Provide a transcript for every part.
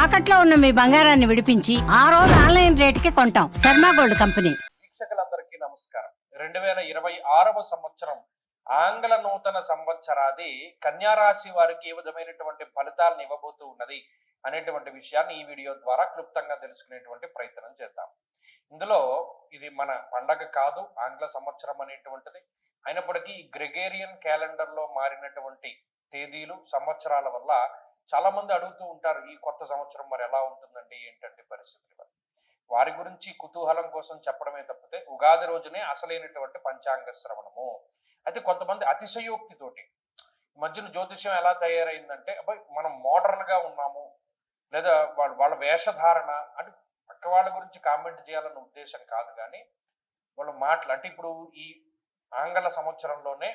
తాకట్లో ఉన్న మీ బంగారాన్ని విడిపించి ఆ రోజు ఆన్లైన్ రేటుకి కొంటాం. Sharma gold company. వీక్షకులందరికీ నమస్కారం. 2026వ సంవత్సరం ఆంగ్ల నూతన సంవత్సరాది కన్యారాశి వారికి ఏ విధమైనటువంటి ఫలితాలను ఇవ్వబోతూ ఉన్నది అనేటువంటి విషయాన్ని ఈ వీడియో ద్వారా క్లుప్తంగా తెలుసుకునేటువంటి ప్రయత్నం చేద్దాం. ఇందులో ఇది మన పండగ కాదు, ఆంగ్ల సంవత్సరం అనేటువంటిది. అయినప్పటికీ గ్రెగేరియన్ క్యాలెండర్ లో మారినటువంటి తేదీలు సంవత్సరాల వల్ల చాలా మంది అడుగుతూ ఉంటారు, ఈ కొత్త సంవత్సరం మరి ఎలా ఉంటుందండి, ఏంటంటే పరిస్థితులు. వారి గురించి కుతూహలం కోసం చెప్పడమే తప్పితే ఉగాది రోజునే అసలైనటువంటి పంచాంగ శ్రవణము. అయితే కొంతమంది అతిశయోక్తితోటి మధ్యన జ్యోతిష్యం ఎలా తయారైందంటే, అబ్బాయి మనం మోడర్న్ గా ఉన్నాము, లేదా వాళ్ళ వేషధారణ అంటే పక్క వాళ్ళ గురించి కామెంట్ చేయాలన్న ఉద్దేశం కాదు, కానీ వాళ్ళ మాటలు అంటే ఇప్పుడు ఈ ఆంగ్ల సంవత్సరంలోనే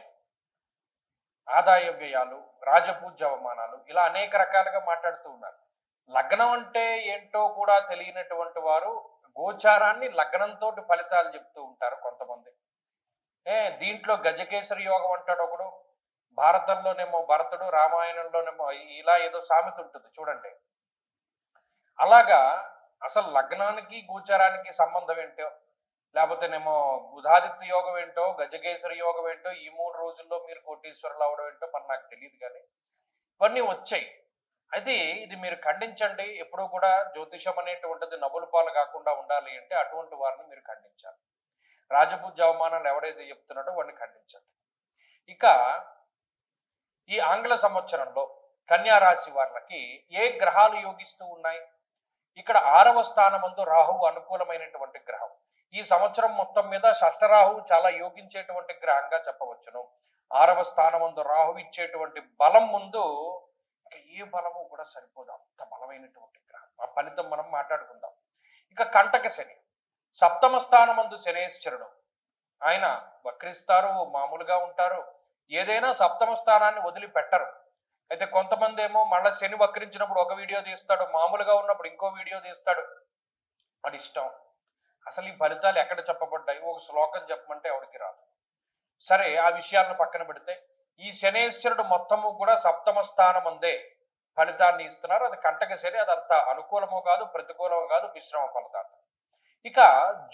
ఆదాయ వ్యయాలు, రాజపూజ్య అవమానాలు, ఇలా అనేక రకాలుగా మాట్లాడుతూ ఉన్నారు. లగ్నం అంటే ఏంటో కూడా తెలియనటువంటి వారు గోచారాన్ని లగ్నంతో ఫలితాలు చెప్తూ ఉంటారు కొంతమంది. దీంట్లో గజకేసరి యోగం అంటాడు ఒకడు, భారతంలోనేమో భరతుడు, రామాయణంలోనేమో ఇలా ఏదో సామెత ఉంటుంది చూడండి. అలాగా అసలు లగ్నానికి గోచారానికి సంబంధం ఏంటో, లేకపోతేనేమో బుధాదిత్య యోగం ఏంటో, గజకేసరి యోగం ఏంటో, ఈ 3 రోజుల్లో మీరు కోటీశ్వరులు అవడం ఏంటో మరి నాకు తెలియదు, కానీ ఇవన్నీ వచ్చాయి. అయితే ఇది మీరు ఖండించండి. ఎప్పుడూ కూడా జ్యోతిషం అనేటువంటిది నవ్వుల పాలు కాకుండా ఉండాలి అంటే అటువంటి వారిని మీరు ఖండించాలి. రాజపూజ్య అవమానాలు ఎవడైతే చెప్తున్నాడో వాడిని ఖండించండి. ఇక ఈ ఆంగ్ల సంవత్సరంలో కన్యా రాశి వారికి ఏ గ్రహాలు యోగిస్తూ ఉన్నాయి? ఇక్కడ 6వ స్థానమందు రాహువు అనుకూలమైనటువంటి గ్రహం. ఈ సంవత్సరం మొత్తం మీద షష్ఠరాహువు చాలా యోగించేటువంటి గ్రహంగా చెప్పవచ్చును. 6వ స్థానమందు రాహువు ఇచ్చేటువంటి బలం ముందు ఏ బలము కూడా సరిపోదు, అంత బలమైనటువంటి గ్రహం. ఆ ఫలితం మనం మాట్లాడుకుందాం. ఇక కంటక శని, 7వ స్థానమందు శనేశ్వరుడు. ఆయన వక్రిస్తారు, మామూలుగా ఉంటారు, ఏదైనా 7వ స్థానాన్ని వదిలిపెట్టరు. అయితే కొంతమంది ఏమో మళ్ళీ శని వక్రించినప్పుడు ఒక వీడియో తీస్తాడు, మామూలుగా ఉన్నప్పుడు ఇంకో వీడియో తీస్తాడు, అది ఇష్టం. అసలు ఈ ఫలితాలు ఎక్కడ చెప్పబడ్డాయి? ఒక శ్లోకం చెప్పమంటే ఎవరికి రాదు. సరే, ఆ విషయాలను పక్కన పెడితే ఈ శనేశ్వరుడు మొత్తము కూడా 7వ స్థానం అందే ఫలితాన్ని ఇస్తున్నారు. అది కంటక శని, అదంత అనుకూలమో కాదు, ప్రతికూలమో కాదు, మిశ్రమ ఫలితాలు. ఇక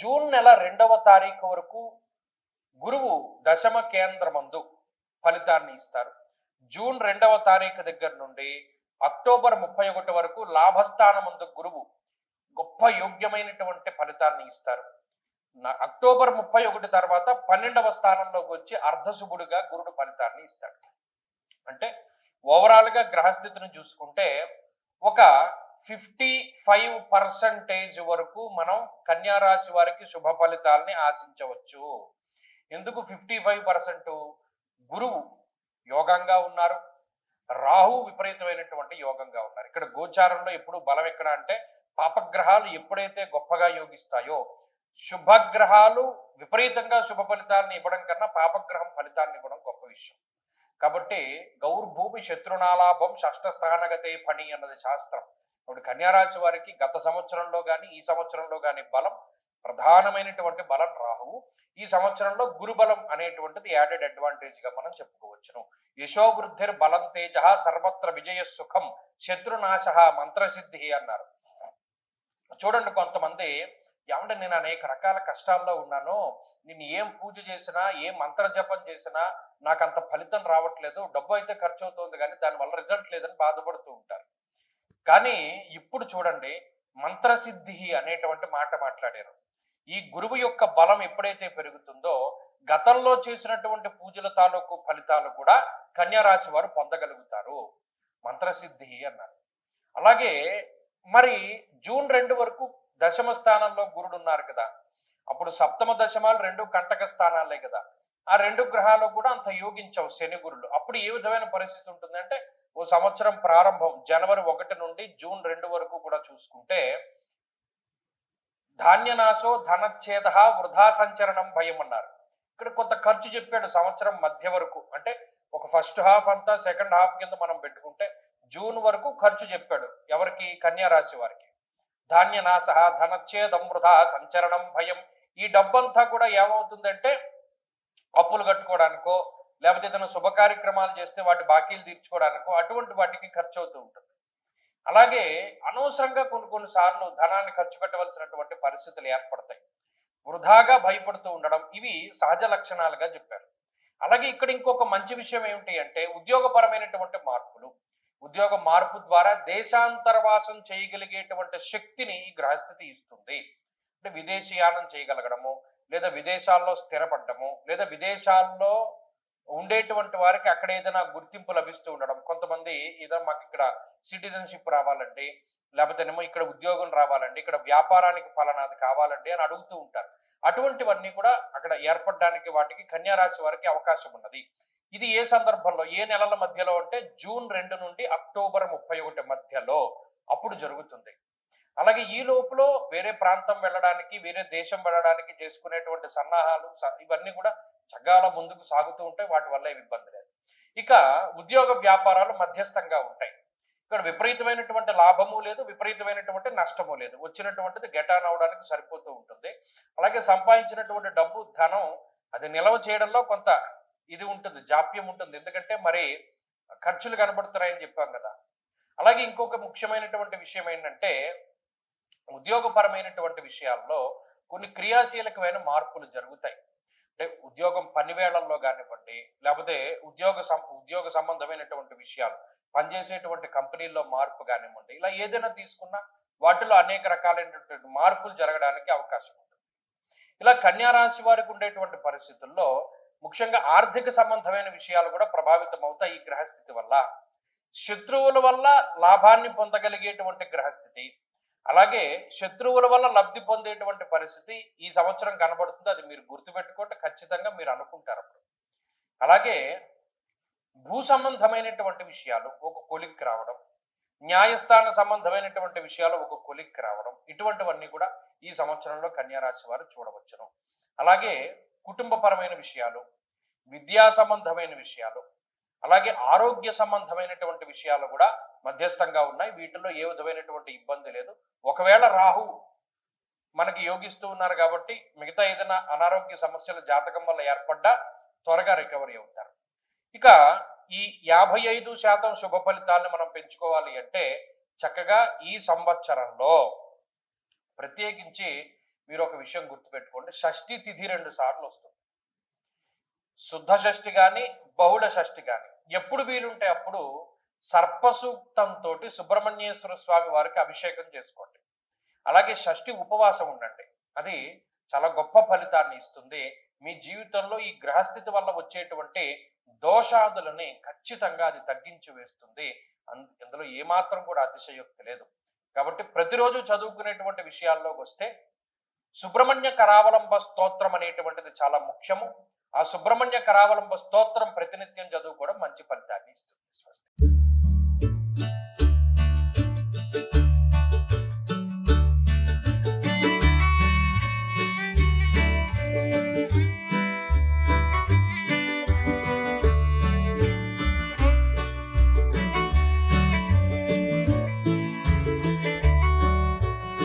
జూన్ నెల 2వ తారీఖు వరకు గురువు దశమ కేంద్రమందు ఫలితాన్ని ఇస్తారు. జూన్ 2వ తారీఖు దగ్గర నుండి అక్టోబర్ 31 వరకు లాభస్థానమందు గురువు గొప్ప యోగ్యమైనటువంటి ఫలితాన్ని ఇస్తారు. అక్టోబర్ 31 తర్వాత 12వ స్థానంలోకి వచ్చి అర్ధశుభుడుగా గురుడు ఫలితాన్ని ఇస్తాడు. అంటే ఓవరాల్ గా గ్రహస్థితిని చూసుకుంటే ఒక 55% వరకు మనం కన్యా రాశి వారికి శుభ ఫలితాలని ఆశించవచ్చు. ఎందుకు 55%? గురువు యోగంగా ఉన్నారు, రాహు విపరీతమైనటువంటి యోగంగా ఉన్నారు. ఇక్కడ గోచారంలో ఎప్పుడు బలం ఎక్కడ అంటే, పాపగ్రహాలు ఎప్పుడైతే గొప్పగా యోగిస్తాయో, శుభగ్రహాలు విపరీతంగా శుభ ఫలితాలను ఇవ్వడం కన్నా పాపగ్రహం ఫలితాన్ని ఇవ్వడం గొప్ప విషయం. కాబట్టి గౌర్భూమి శత్రునాలాభం షష్ఠ స్థానగతే పని అన్నది శాస్త్రం. ఇప్పుడు కన్యారాశి వారికి గత సంవత్సరంలో కానీ ఈ సంవత్సరంలో కానీ బలం, ప్రధానమైనటువంటి బలం రాహువు. ఈ సంవత్సరంలో గురుబలం అనేటువంటిది యాడెడ్ అడ్వాంటేజ్ గా మనం చెప్పుకోవచ్చును. యశోవృద్ధిర్ బలం తేజ సర్వత్ర విజయ సుఖం శత్రునాశ మంత్రసిద్ధి అన్నారు. చూడండి, కొంతమంది ఏమంటే నేను అనేక రకాల కష్టాల్లో ఉన్నాను, నేను ఏం పూజ చేసినా, ఏ మంత్ర జపం చేసినా నాకు అంత ఫలితం రావట్లేదు, డబ్బు అయితే ఖర్చు అవుతుంది కానీ దానివల్ల రిజల్ట్ లేదని బాధపడుతూ ఉంటారు. కానీ ఇప్పుడు చూడండి, మంత్రసిద్ధి అనేటువంటి మాట మాట్లాడారు. ఈ గురువు యొక్క బలం ఎప్పుడైతే పెరుగుతుందో గతంలో చేసినటువంటి పూజల తాలూకు ఫలితాలు కూడా కన్యా రాశి వారు పొందగలుగుతారు. మంత్రసిద్ధి అన్నారు. అలాగే మరి జూన్ 2 వరకు దశమ స్థానంలో గురుడు ఉన్నారు కదా, అప్పుడు సప్తమ దశమాలు 2 కంటక స్థానాలే కదా. ఆ 2 గ్రహాలు కూడా అంత యోగించవు శని గురులు. అప్పుడు ఏ విధమైన పరిస్థితి ఉంటుందంటే, ఓ సంవత్సరం ప్రారంభం జనవరి 1 నుండి జూన్ 2 వరకు కూడా చూసుకుంటే ధాన్యనాశో ధనచ్ఛేద వృధా సంచరణం భయం అన్నారు. ఇక్కడ కొంత ఖర్చు చెప్పాడు సంవత్సరం మధ్య వరకు. అంటే ఒక ఫస్ట్ హాఫ్ అంతా సెకండ్ హాఫ్ కింద మనం పెట్టుకుంటే జూన్ వరకు ఖర్చు చెప్పాడు. ఎవరికి? కన్యా రాశి వారికి. ధాన్యనాశ ధనచ్ఛేదం వృధా సంచరణం భయం. ఈ డబ్బంతా కూడా ఏమవుతుందంటే అప్పులు కట్టుకోవడానికో, లేకపోతే ఏదైనా శుభ కార్యక్రమాలు చేస్తే వాటి బాకీలు తీర్చుకోవడానికో అటువంటి వాటికి ఖర్చు అవుతూ ఉంటుంది. అలాగే అనవసరంగా కొన్ని సార్లు ధనాన్ని ఖర్చు పెట్టవలసినటువంటి పరిస్థితులు ఏర్పడతాయి. వృధాగా భయపడుతూ ఉండడం ఇవి సహజ లక్షణాలుగా చెప్పారు. అలాగే ఇక్కడ ఇంకొక మంచి విషయం ఏమిటి అంటే ఉద్యోగపరమైనటువంటి మార్పులు. ఉద్యోగ మార్పు ద్వారా దేశాంతరవాసం చేయగలిగేటువంటి శక్తిని ఈ గ్రహస్థితి ఇస్తుంది. అంటే విదేశీయానం చేయగలగడము, లేదా విదేశాల్లో స్థిరపడము, లేదా విదేశాల్లో ఉండేటువంటి వారికి అక్కడ ఏదైనా గుర్తింపు లభిస్తూ ఉండడం. కొంతమంది ఏదో మాకు ఇక్కడ సిటిజన్షిప్ రావాలండి, లేకపోతే ఏమో ఇక్కడ ఉద్యోగం రావాలండి, ఇక్కడ వ్యాపారానికి ఫలానాది కావాలండి అని అడుగుతూ ఉంటారు. అటువంటివన్నీ కూడా అక్కడ ఏర్పడడానికి వాటికి కన్యా రాశి వారికి అవకాశం ఉన్నది. ఇది ఏ సందర్భంలో, ఏ నెలల మధ్యలో అంటే జూన్ 2 నుండి అక్టోబర్ 31 మధ్యలో అప్పుడు జరుగుతుంది. అలాగే ఈ లోపల వేరే ప్రాంతం వెళ్ళడానికి, వేరే దేశం వెళ్ళడానికి చేసుకునేటువంటి సన్నాహాలు ఇవన్నీ కూడా చక్కగా ముందుకు సాగుతూ ఉంటాయి. వాటి వల్ల ఏమి ఇబ్బంది లేదు. ఇక ఉద్యోగ వ్యాపారాలు మధ్యస్థంగా ఉంటాయి. ఇక్కడ విపరీతమైనటువంటి లాభము లేదు, విపరీతమైనటువంటి నష్టము లేదు. వచ్చినటువంటిది గెటాన్ అవడానికి సరిపోతూ ఉంటుంది. అలాగే సంపాదించినటువంటి డబ్బు, ధనం అది నిల్వ చేయడంలో కొంత ఇది ఉంటుంది, జాప్యం ఉంటుంది. ఎందుకంటే మరి ఖర్చులు కనబడుతున్నాయని చెప్పాం కదా. అలాగే ఇంకొక ముఖ్యమైనటువంటి విషయం ఏంటంటే ఉద్యోగపరమైనటువంటి విషయాల్లో కొన్ని క్రియాశీలకమైన మార్పులు జరుగుతాయి. అంటే ఉద్యోగం పని వేళల్లో కానివ్వండి, లేకపోతే ఉద్యోగ సంబంధమైనటువంటి విషయాలు, పనిచేసేటువంటి కంపెనీల్లో మార్పు కానివ్వండి, ఇలా ఏదైనా తీసుకున్నా వాటిలో అనేక రకాలైనటువంటి మార్పులు జరగడానికి అవకాశం ఉంటుంది. ఇలా కన్యా రాశి వారికి ఉండేటువంటి పరిస్థితుల్లో ముఖ్యంగా ఆర్థిక సంబంధమైన విషయాలు కూడా ప్రభావితం అవుతాయి ఈ గ్రహస్థితి వల్ల. శత్రువుల వల్ల లాభాన్ని పొందగలిగేటువంటి గ్రహస్థితి, అలాగే శత్రువుల వల్ల లబ్ధి పొందేటువంటి పరిస్థితి ఈ సంవత్సరం కనబడుతుంది. అది మీరు గుర్తుపెట్టుకుంటే ఖచ్చితంగా మీరు అనుకుంటారు అప్పుడు. అలాగే భూ సంబంధమైనటువంటి విషయాలు ఒక కొలిక్కి రావడం, న్యాయస్థాన సంబంధమైనటువంటి విషయాలు ఒక కొలిక్కి రావడం, ఇటువంటివన్నీ కూడా ఈ సంవత్సరంలో కన్యా రాశి వారు చూడవచ్చును. అలాగే కుటుంబపరమైన విషయాలు, విద్యా సంబంధమైన విషయాలు, అలాగే ఆరోగ్య సంబంధమైనటువంటి విషయాలు కూడా మధ్యస్థంగా ఉన్నాయి. వీటిల్లో ఏ విధమైనటువంటి ఇబ్బంది లేదు. ఒకవేళ రాహు మనకి యోగిస్తూ ఉన్నారు కాబట్టి మిగతా ఏదైనా అనారోగ్య సమస్యల జాతకం వల్ల ఏర్పడ్డా త్వరగా రికవరీ అవుతారు. ఇక ఈ 55% శుభ ఫలితాలను మనం పెంచుకోవాలి అంటే చక్కగా ఈ సంవత్సరంలో ప్రత్యేకించి మీరు ఒక విషయం గుర్తుపెట్టుకోండి. షష్ఠి తిథి 2 సార్లు వస్తుంది. శుద్ధ షష్ఠి కానీ బహుళ షష్ఠి కానీ ఎప్పుడు వీలుంటే అప్పుడు సర్పసూక్తంతో సుబ్రహ్మణ్యేశ్వర స్వామి వారికి అభిషేకం చేసుకోండి. అలాగే షష్ఠి ఉపవాసం ఉండండి. అది చాలా గొప్ప ఫలితాన్ని ఇస్తుంది. మీ జీవితంలో ఈ గ్రహస్థితి వల్ల వచ్చేటువంటి దోషాదులని ఖచ్చితంగా అది తగ్గించి వేస్తుంది. ఇందులో ఏమాత్రం కూడా అతిశయోక్తి లేదు. కాబట్టి ప్రతిరోజు చదువుకునేటువంటి విషయాల్లోకి వస్తే సుబ్రహ్మణ్య కరావలంబ స్తోత్రం అనేటువంటిది చాలా ముఖ్యము. ఆ సుబ్రహ్మణ్య కరావలంబ స్తోత్రం ప్రతినిత్యం చదువుకోవడం మంచి ఫలితాన్ని ఇస్తుంది.